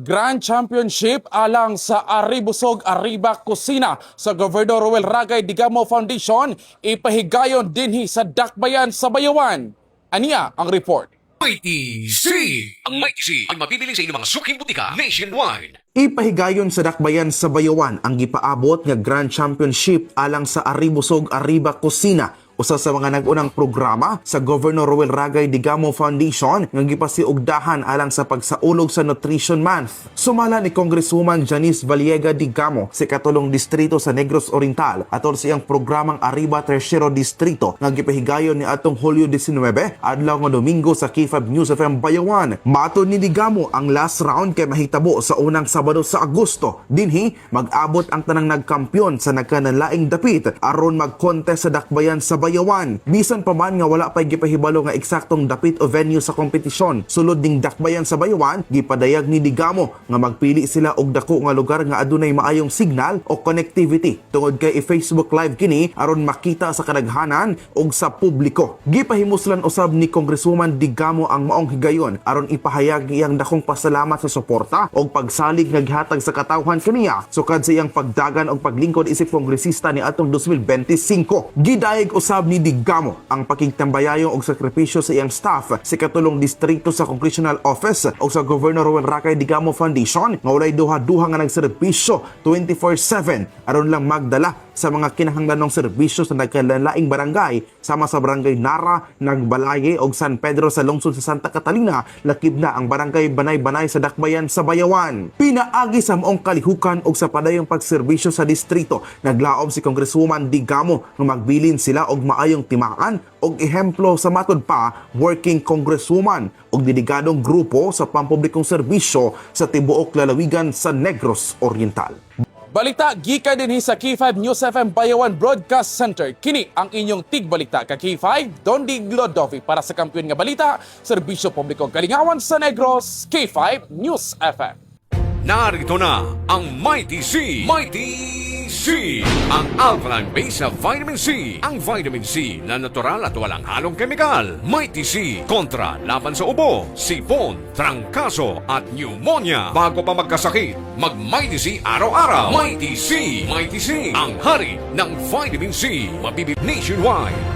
Grand Championship alang sa Aribusog Arriba Kusina sa Gobernador Ruel Ragay Digamo Foundation ipahigayon dinhi sa Dakbayan sa Bayawan. Aniya ang report. Mighty C! Ang Mighty C ay mabibili sa inyong mga suking butika nationwide. Ipahigayon sa Dakbayan sa Bayawan ang gipaabot nga Grand Championship alang sa Aribusog Arriba Kusina, usa sa mga nag-unang programa sa Governor Ruel Ragay Digamo Foundation nga gipasiugdahan alang sa pagsaulog sa Nutrition Month. Sumala ni Congresswoman Janice Valiega Digamo sa katulong distrito sa Negros Oriental atol sa iyang programang Arriba Tercero Distrito nga gipahigayon ni atong Hulyo 19 adlaw nga Domingo sa K5 News FM Bayawan. Matud ni Digamo ang last round kay mahitabo sa unang Sabado sa Agosto. Dinhi mag-abot ang tanang nagkampiyon sa nagkanalaing dapit aron mag-contest sa Dakbayan sa Bayawan. Bisan pa man nga wala pay gipahibalo nga eksaktong dapit o venue sa kompetisyon, sulod ning Dakbayan sa Bayawan, gipadayag ni Digamo nga magpili sila og dako nga lugar nga adunay maayong signal o connectivity tungod kay i-Facebook Live kini aron makita sa kadaghanan og sa publiko. Gipahimuslan usab ni Congresswoman Digamo ang maong higayon aron ipahayag iyang dakong pasalamat sa suporta og pagsalig nga gihatag sa katawhan kaniya sukad sa iyang pagdagan og paglingkod isip kongresista ni atong 2025. Gidayeg usab ni Digamo ang pakigtambayayong og sakripisyo sa iyang staff sa katulong distrito sa Congressional Office o sa Governor Ruel Ragay Digamo Foundation nga walay duha-duha nga nagserbisyo 24/7 aron lang magdala sa mga kinahanglanong serbisyo sa nagkalalaing barangay sama sa barangay Nara, Nagbalaye og San Pedro sa lungsod sa Santa Catalina, lakib na ang barangay Banay-Banay sa Dakbayan sa Bayawan. Pinaagi sa maong kalihukan og sa padayong pagserbisyo sa distrito, naglaom si Congresswoman Digamo nga magbilin sila og maayong timaan og ehemplo sa matud pa working congresswoman og dedigadong grupo sa pampublikong serbisyo sa tibuok lalawigan sa Negros Oriental. Balita gikan dinhi sa K5 News FM Bayawan Broadcast Center. Kini ang inyong tigbalita ka K5 Dondi Glodovi para sa kampiyon nga balita, serbisyo publikong kalingawan sa Negros, K5 News FM. Narito na ang Mighty C! Mighty C! Ang alkaline base sa vitamin C. Ang vitamin C na natural at walang halong kemikal. Mighty C kontra laban sa ubo, sipon, trangkaso at pneumonia. Bago pa magkasakit, mag-Mighty C araw-araw. Mighty C! Mighty C! Ang hari ng vitamin C. Mabibili nationwide.